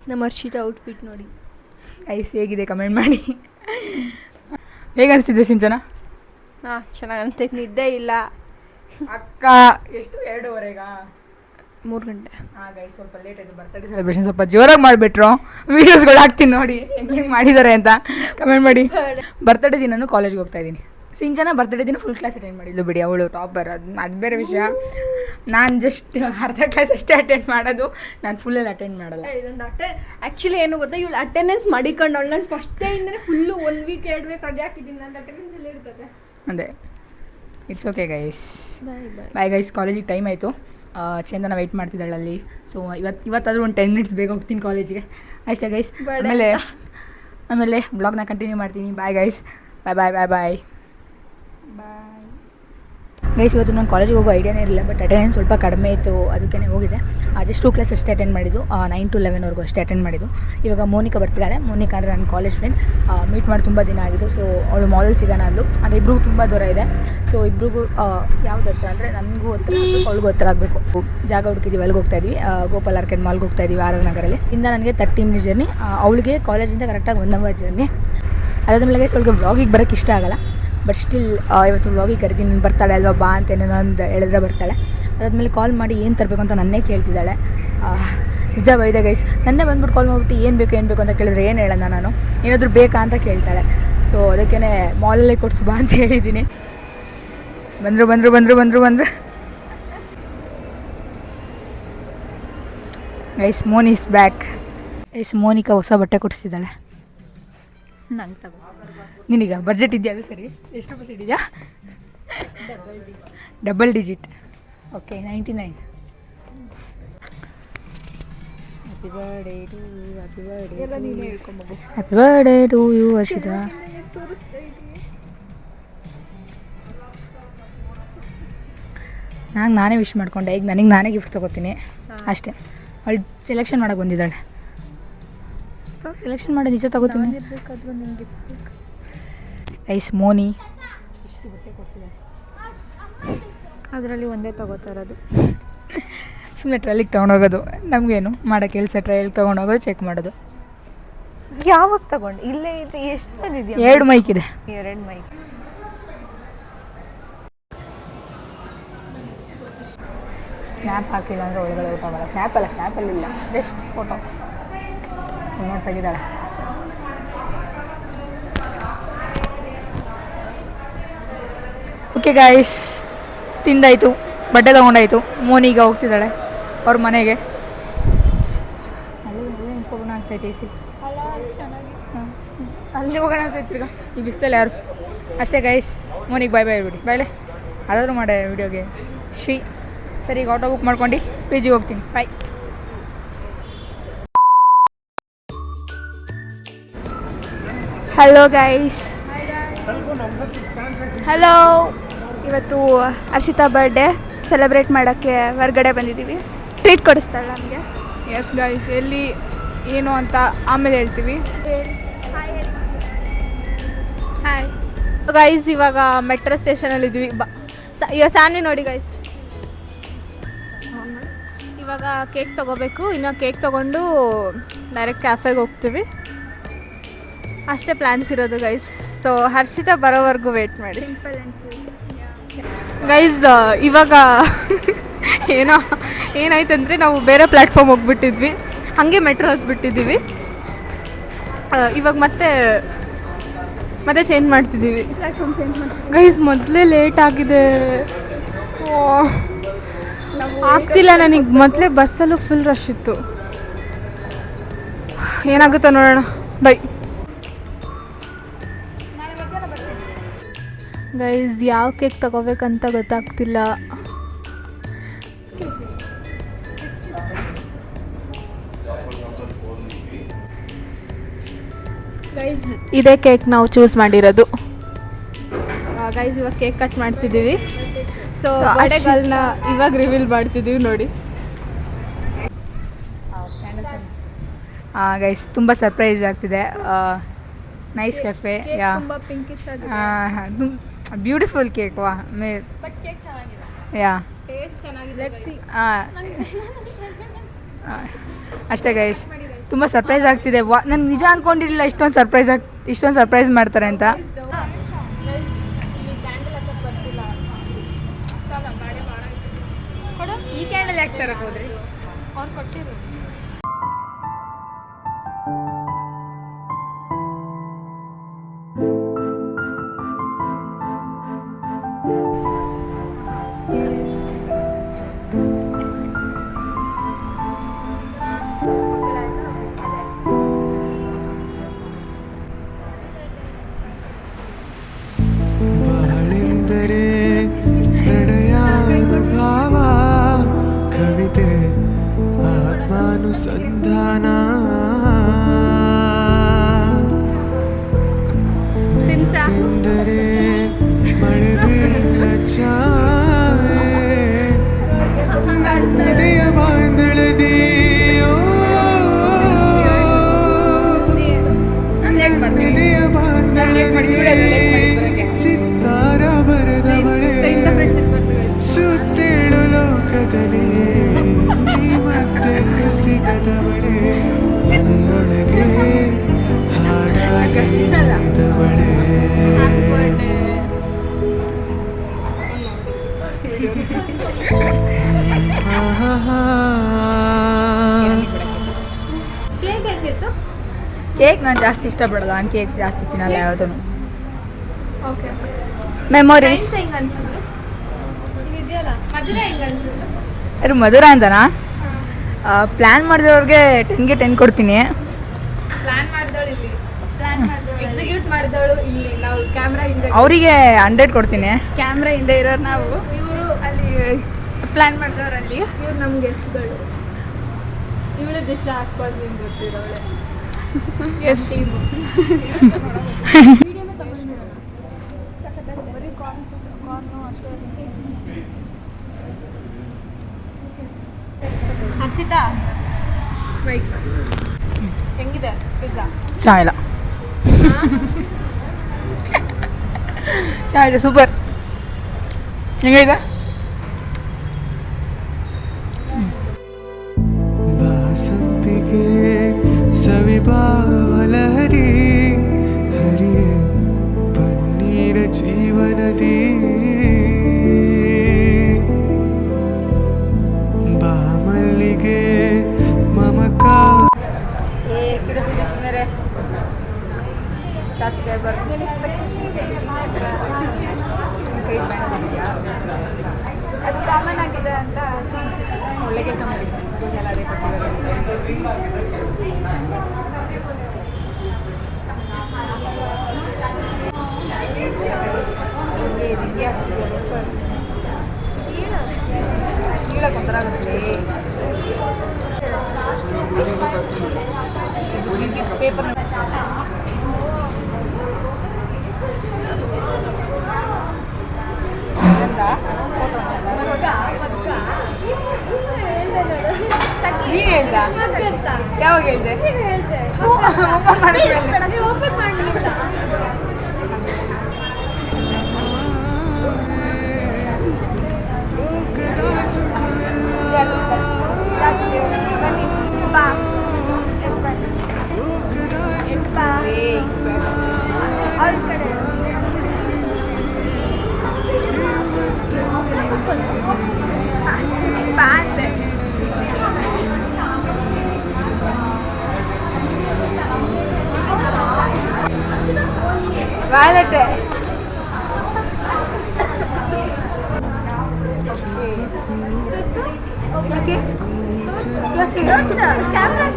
ನಮ್ಮ ಹರ್ಷಿತಾ ಔಟ್ಫಿಟ್ ನೋಡಿ ಗೈಸ್ ಹೇಗಿದೆ ಕಮೆಂಟ್ ಮಾಡಿ. ಹೇಗೆ ಅನಿಸ್ತಿದೆ ಸಿಂಚನ? ಹಾಂ ಚೆನ್ನಾಗಿ ಅನ್ಸ್ತೈತೆ. ನಿದ್ದೆ ಇಲ್ಲ ಅಕ್ಕ. ಎಷ್ಟು 2:30ಗಾ? 3 ಗಂಟೆ. ಹಾಂ ಗೈಸ್ ಸ್ವಲ್ಪ ಲೇಟ್ ಆಯಿತು. ಬರ್ತಡೇ ಸೆಲೆಬ್ರೇಷನ್ ಸ್ವಲ್ಪ ಜೋರಾಗಿ ಮಾಡಿಬಿಟ್ರು. ವೀಡಿಯೋಸ್ಗಳು ಹಾಕ್ತೀನಿ ನೋಡಿ ಹೆಂಗೆ ಮಾಡಿದ್ದಾರೆ ಅಂತ ಕಮೆಂಟ್ ಮಾಡಿ. ಬರ್ತಡೇ ದಿನನೂ ಕಾಲೇಜ್ಗೆ ಹೋಗ್ತಾ ಇದ್ದೀನಿ. ಸಿಂಚನ ಬರ್ತಡೇ ದಿನ ಫುಲ್ ಕ್ಲಾಸ್ ಅಟೆಂಡ್ ಮಾಡಿದ್ಲು ಬಿಡಿ, ಅವಳು ಟಾಪರ್. ಅದು ಬೇರೆ ವಿಷಯ. ನಾನು ಜಸ್ಟ್ ಅರ್ಧ ಕ್ಲಾಸ್ ಅಷ್ಟೇ ಅಟೆಂಡ್ ಮಾಡೋದು, ನಾನು ಫುಲ್ಲಲ್ಲಿ ಅಟೆಂಡ್ ಮಾಡಲ್ಲ. ಇದೊಂದು ಆ್ಯಕ್ಚುಲಿ ಏನು ಗೊತ್ತಾ, ಇವಳು ಅಟೆಂಡೆನ್ಸ್ ಮಾಡಿಕೊಂಡವಳು. ನಾನು ಫಸ್ಟ್ ಡೇಯಿಂದಲೇ ಫುಲ್ಲು 1 ವೀಕ್ 2 ವೀಕ್ ರಜೆ ಹಾಕಿದ್ದೀನಿ. ನನ್ನ ಅಟೆಂಡೆನ್ಸ್ ಎಲ್ಲ ಇರ್ತದೆ. ಅದೇ it's okay guys. Bye bye guys. ಕಾಲೇಜಿಗೆ ಟೈಮ್ ಆಯಿತು. ಚಂದನ ವೆಯ್ಟ್ ಮಾಡ್ತಿದ್ದಾಳೆ ಅಲ್ಲಿ. ಸೊ ಇವತ್ತಾದರೂ ಒಂದು 10 ಮಿನಿಟ್ಸ್ ಬೇಗ ಹೋಗ್ತೀನಿ ಕಾಲೇಜಿಗೆ ಅಷ್ಟೇ ಗೈಸ್. ಆಮೇಲೆ ಬ್ಲಾಗ್ನ ಕಂಟಿನ್ಯೂ ಮಾಡ್ತೀನಿ. Bye guys. Bye bye bye bye bye guys. ಇವತ್ತು ನಾನು ಕಾಲೇಜಿಗೆ ಹೋಗೋ ಐಡಿಯಾನೇ ಇರಲಿಲ್ಲ, ಬಟ್ ಅಟೆಂಡೆನ್ಸ್ ಸ್ವಲ್ಪ ಕಡಿಮೆ ಇತ್ತು, ಅದಕ್ಕೆ ಹೋಗಿದ್ದೆ. ಜಸ್ಟ್ 2 ಕ್ಲಾಸ್ ಅಷ್ಟೇ ಅಟೆಂಡ್ ಮಾಡಿದ್ದು, 9 to 11ವರೆಗೂ ಅಷ್ಟೇ ಅಟೆಂಡ್ ಮಾಡಿದ್ದು. ಇವಾಗ ಮೋನಿಕಾ ಬರ್ತಿದ್ದಾಳೆ. ಮೋನಿಕಾ ಅಂದರೆ ನನ್ನ ಕಾಲೇಜ್ ಫ್ರೆಂಡ್. ಮೀಟ್ ಮಾಡಿ ತುಂಬ ದಿನ ಆಗಿದ್ದು. ಸೊ ಅವಳು ಮಾಲಲ್ಲಿ ಸಿಗೋಣ ಅಂದ್ಲು. ಅಂದರೆ ಇಬ್ರಿಗೂ ತುಂಬ ದೂರ ಇದೆ. ಸೊ ಇಬ್ರಿಗೂ ಯಾವ್ದು ಹತ್ರ ಅಂದರೆ ನನಗೂ ಹತ್ರ ಆಗಬೇಕು, ಅವಳಿಗೂ ಹತ್ರ ಆಗಬೇಕು. ಜಾಗ ಹುಡುಕಿದ್ದೀವಿ, ಅಲ್ಲಿಗೆ ಹೋಗ್ತಾ ಇದ್ವಿ. ಗೋಪಾಲ್ ಆರ್ಕೆಡ್ ಮಾಲ್ಗೆ ಹೋಗ್ತಾ ಇದ್ದೀವಿ, ಆರ್ ಆರ್ ನಗರಲ್ಲಿ. ಇಂದ ನನಗೆ 30 ಮಿನಿಟ್ಸ್ ಜರ್ನಿ, ಅವಳಿಗೆ ಕಾಲೇಜಿಂದ ಕರೆಕ್ಟಾಗಿ 1 ಅವರ್ ಜರ್ನಿ. ಅದಾದಮೇಲೆ ಸ್ವಲ್ಪ ವ್ಲಾಗಿಗೆ ಬರೋಕ್ಕೆ ಇಷ್ಟ ಆಗಲ್ಲ, ಬಟ್ ಸ್ಟಿಲ್ ಇವತ್ತು ವ್ಲಾಗಿಗೆ ಕರಿತೀನಿ. ನೀನು ಬರ್ತಾಳೆ ಅಲ್ವಾ ಬಾ ಅಂತ ಏನೇನೋ ಒಂದು ಹೇಳಿದ್ರೆ ಬರ್ತಾಳೆ. ಅದಾದಮೇಲೆ ಕಾಲ್ ಮಾಡಿ ಏನು ತರಬೇಕು ಅಂತ ನನ್ನೇ ಕೇಳ್ತಿದ್ದಾಳೆ. ನಿಜ ಬೈದೆ ಗೈಸ್. ನನ್ನೇ ಬಂದ್ಬಿಟ್ಟು ಕಾಲ್ ಮಾಡಿಬಿಟ್ಟು ಏನು ಬೇಕು ಅಂತ ಕೇಳಿದ್ರೆ ಏನು ಹೇಳೋಣ ನಾನು, ಏನಾದರೂ ಬೇಕಾ ಅಂತ ಕೇಳ್ತಾಳೆ. ಸೊ ಅದಕ್ಕೇ ಮಾಲಲ್ಲೇ ಕೊಡಿಸು ಬಾ ಅಂತ ಹೇಳಿದ್ದೀನಿ. ಬಂದರು guys. Moni is back guys. Monika ಹೊಸ ಬಟ್ಟೆ ಕೊಡಿಸ್ತಿದ್ದಾಳೆ. ನಂಗೆ ತಗೋ. ನಿನಗ ಬಡ್ಜೆಟ್ ಇದೆಯಾ? ಅದು ಸರಿ. ಎಷ್ಟು ರೂಪಾಯಿ ಇದೆಯಾ? Double digit. Okay 99. Happy birthday to you. Happy birthday ಎಲ್ಲ ನೀನೇ ಹೇಳ್ಕೊಂಬಗು. Happy birthday to you Harshita. ನಾನೇ ವಿಶ್ ಮಾಡ್ಕೊಂಡೆ. ಈಗ ನನಗೆ ನಾನೇ ಗಿಫ್ಟ್ ತೊಗೋತೀನಿ ಅಷ್ಟೇ. ಅವಳು ಸೆಲೆಕ್ಷನ್ ಮಾಡೋಕೆ ಬಂದಿದ್ದಾಳೆ. ಸೆಲೆಕ್ಷನ್ ಮಾಡಿ ನಿಜ ತಗೋತೀನಿ. ಐಸ್ ಮೋನಿ ಇಷ್ಟು ಬಟ್ಟೆ ಕೊಡ್ತಿದ್ದಾರೆ, ಅದರಲ್ಲಿ ಒಂದೇ ತೊಗೋತಾ ಇರೋದು. ಸುಮ್ಮನೆ ಟ್ರೈಲಿಗೆ ತೊಗೊಂಡೋಗೋದು. ನಮಗೇನು ಮಾಡೋ ಕೆಲಸ, ಟ್ರೈಲಿಗೆ ತೊಗೊಂಡೋಗೋದು, ಚೆಕ್ ಮಾಡೋದು. ಯಾವಾಗ ತಗೊಂಡು? ಇಲ್ಲೇ ಇದೆ. ಎಷ್ಟು ಬಂದಿದೆಯಾ? 2 ಮೈಕ್ ಇದೆ. 2 ಮೈಕ್. ಸ್ನ್ಯಾಪ್ ಹಾಕಿಲ್ಲ ಅಂದರೆ ಒಳಗಡೆ ಊಟ ಸ್ನ್ಯಾಪಲ್ಲಿ ಇಲ್ಲ, ಜಸ್ಟ್ ಫೋಟೋ ತೆಗಿದಾಳೆ. ಓಕೆ ಗಾಯ್ಸ್, ತಿಂದಾಯಿತು, ಬಟ್ಟೆ ತೊಗೊಂಡಾಯಿತು. ಮೋನಿಗ ಹೋಗ್ತಿದ್ದಾಳೆ ಅವ್ರ ಮನೆಗೆ. ಅಲ್ಲಿ ನಿಂತ್ಕೊಬೋಣ ಅನ್ಸೈತೆ. ಅಲ್ಲಿ ಹೋಗೋಣ ಅನ್ಸೈತೆ ಈಗ ಈ ಬಿಸ್ತಲ್ಲಿ ಯಾರು. ಅಷ್ಟೇ ಗೈಸ್. ಮೋನಿಗೆ ಬಾಯ್ ಹೇಳ್ಬಿಡಿ. ಬಾಯ್ಲೆ ಅದಾದರೂ ಮಾಡೆ ವಿಡಿಯೋಗೆ ಸರಿ. ಈಗ ಆಟೋ ಬುಕ್ ಮಾಡ್ಕೊಂಡು ಪಿ ಜಿಗೆ ಹೋಗ್ತೀನಿ. ಬಾಯ್. Hello guys. ಹಲೋ. ಇವತ್ತು ಹರ್ಷಿತಾ ಬರ್ಡೇ ಸೆಲೆಬ್ರೇಟ್ ಮಾಡೋಕ್ಕೆ ಹೊರಗಡೆ ಬಂದಿದ್ದೀವಿ. ಟ್ರೀಟ್ ಕೊಡಿಸ್ತಾಳೆ ನಮಗೆ. ಎಸ್ ಗೈಸ್, ಎಲ್ಲಿ ಏನು ಅಂತ ಆಮೇಲೆ ಹೇಳ್ತೀವಿ. Hi guys. ಇವಾಗ ಮೆಟ್ರೋ ಸ್ಟೇಷನಲ್ಲಿ ಇದ್ದೀವಿ. ಇವಾಗ ಸ್ಯಾನ್ವಿ ನೋಡಿ ಗೈಸ್. ಇವಾಗ ಕೇಕ್ ತೊಗೋಬೇಕು. ಇನ್ನು ಕೇಕ್ ತೊಗೊಂಡು ಡೈರೆಕ್ಟ್ ಕ್ಯಾಫೆಗೆ ಹೋಗ್ತೀವಿ. ಅಷ್ಟೇ ಪ್ಲ್ಯಾನ್ಸ್ ಇರೋದು ಗೈಸ್. ಸೊ ಹರ್ಷಿತಾ ಬರೋವರೆಗೂ ವೇಟ್ ಮಾಡಿ ಗೈಸ್. ಇವಾಗ ಏನಾಯ್ತಂದರೆ ನಾವು ಬೇರೆ ಪ್ಲ್ಯಾಟ್ಫಾರ್ಮ್ ಹೋಗ್ಬಿಟ್ಟಿದ್ವಿ, ಹಾಗೆ ಮೆಟ್ರೋ ಹತ್ಬಿಟ್ಟಿದ್ದೀವಿ. ಇವಾಗ ಮತ್ತೆ ಚೇಂಜ್ ಮಾಡ್ತಿದ್ದೀವಿ ಪ್ಲ್ಯಾಟ್ಫಾರ್ಮ್. ಗೈಸ್ ಮೊದಲೇ ಲೇಟ್ ಆಗಿದೆ. ಆಗ್ತಿಲ್ಲ ನನಗೆ. ಮೊದಲೇ ಬಸ್ಸಲ್ಲೂ ಫುಲ್ ರಶ್ ಇತ್ತು. ಏನಾಗುತ್ತೋ ನೋಡೋಣ. Bye guys. ಯಾವ ಕೇಕ್ ತಗೋಬೇಕಂತ ಗೊತ್ತಾಗ್ತಿಲ್ಲ. ಗೈಸ್ ಇದೇ ಕೇಕ್ ನಾವು ಚೂಸ್ ಮಾಡಿರೋದು. ಗೈಸ್ ಇವಾಗ ಕೇಕ್ ಕಟ್ ಮಾಡ್ತಿದ್ದೀವಿ. ಸೊ ಬಟ್ಟೆಗಳನ್ನ ಇವಾಗ ರಿವೀಲ್ ಮಾಡ್ತಿದ್ದೀವಿ ನೋಡಿ. ಗೈಸ್ ತುಂಬ ಸರ್ಪ್ರೈಸ್ ಆಗ್ತಿದೆ. Nice cafe. Yeah beautiful cake. Wow yeah taste ಚೆನ್ನಾಗಿದೆ. ಅಷ್ಟೇ ಗೈಸ್. ತುಂಬ ಸರ್ಪ್ರೈಸ್ ಆಗ್ತಿದೆ. ನಾನು ನಿಜ ಅಂದ್ಕೊಂಡಿರಲಿಲ್ಲ ಇಷ್ಟೊಂದು ಸರ್ಪ್ರೈಸ್ ಮಾಡ್ತಾರೆ ಅಂತ. ಈ ಕ್ಯಾಂಡಲ್ ಯಾಕೆ ತರಕ್ಕೆ ಹೋದ್ರಿ? ಅವ್ರು ಕೊಟ್ಟಿರು. ಬಾಳೆಂದರೆ ಪ್ರಣಯ ಭಾವ ಕವಿತೆ ಆತ್ಮಾನುಸಂಧಾನ ಎಂದರೆ ಮಳೆ ಬೀಳ ಛಾಯೆ ನದಿಯ ಬಾಂಧಳದಿಯೋ ನದಿಯ ಬಾಂಧಳದಿ ಚಿತ್ತಾರ ಬರೆದವಳೆ ಸುತ್ತೇಳು ಲೋಕದಲ್ಲಿ ಮತ್ತೆ ಸಿಗದವಳೆ ನನ್ನೊಳಗೆ ಹಾಡಾಡಿದವಳೆ ಕೇಕ್ ಹೇಗಿತ್ತು? ಕೇಕ್ ನಾನು ಜಾಸ್ತಿ ಇಷ್ಟಪಡಲ್ಲ. ನಾನು ಕೇಕ್ ಜಾಸ್ತಿ ತಿನ್ನಲ್ಲ ಯಾವುದೂ. ಓಕೆ. ಮೆಮೊರೀಸ್. ಹೆಂಗೆ ಅನ್ಸಿದ್ರು? ಇದೆಯಲ್ಲ ಮಧುರ ಹೆಂಗೆ ಅನ್ಸಿದ್ರು? ಯಾರು ಮಧುರ ಅಂತನಾ? ಪ್ಲ್ಯಾನ್ ಮಾಡಿದವ್ರಿಗೆ 10ಗೆ 10 ಕೊಡ್ತೀನಿ. ಪ್ಲಾನ್ ಮಾಡಿದವಳು ಇಲ್ಲಿ, ಎಕ್ಸಿಕ್ಯೂಟ್ ಮಾಡಿದವಳು ಇಲ್ಲಿ, ನಾವು ಕ್ಯಾಮ್ರಾ ಹಿಂದೆ, ಅವರಿಗೆ 100 ಕೊಡ್ತೀನಿ. ಕ್ಯಾಮ್ರಾ ಹಿಂದೆ ಇರೋರು ನಾವು, ಇವರು ಅಲ್ಲಿ ಪ್ಲ್ಯಾನ್ ಮಾಡಿದವ್ರು ಅಲ್ಲಿ. ಇವ್ರು ನಮ್ಮ ಗೆಸ್ಟ್ಗಳು. ಇವಳು ದಿಶಾ ಆಸ್ಪಾಸ್ ನಿಮ್ಗೆ ಗೊತ್ತಿರೋಳೆ. ಎಸ್ ಟೀಮು ಹರ್ಷಿತಾ ಬೈಕ್ ಹೆಂಗಿದೆ ಪಿಜ್ಜಾ? ಚೆನ್ನಾಗಿಲ್ಲ. ಚೆನ್ನಾಗಿದೆ, ಸೂಪರ್. ಹೆಂಗಿದೆ? ಬಾಸಂಪಿಗೆ ಸವಿಬಾವಲಹರಿ ಹರಿಯೇ ಪನ್ನೀರ ಜೀವನದಿ ಬಾಮಲ್ಲಿಗೆ ಮಮಕಾ ಅದು ಕಾಮನ್ ಆಗಿದೆ ಅಂತ ಒಳ್ಳೆ ಕೆಲಸ ಮಾಡಿದ್ದೀನಿ. ಕೀಳಕ್ಕೆ ಒಂಥರ ಆಗುತ್ತೆ. ಪೇಪರ್ ನೀನು ಹೇಳ್ದ? ಯಾವಾಗ ಹೇಳ್ದೆ? ಓಪನ್ ಮಾಡಿದ್ಮೇಲೆ ಓಪನ್ ಮಾಡಲಿಲ್ಲ. ಅವ್ರ ಕಡೆ ಬಾಂದೆ ವ್ಯಾಲೆಟ್ ಕ್ಯಾಮ್ರಾ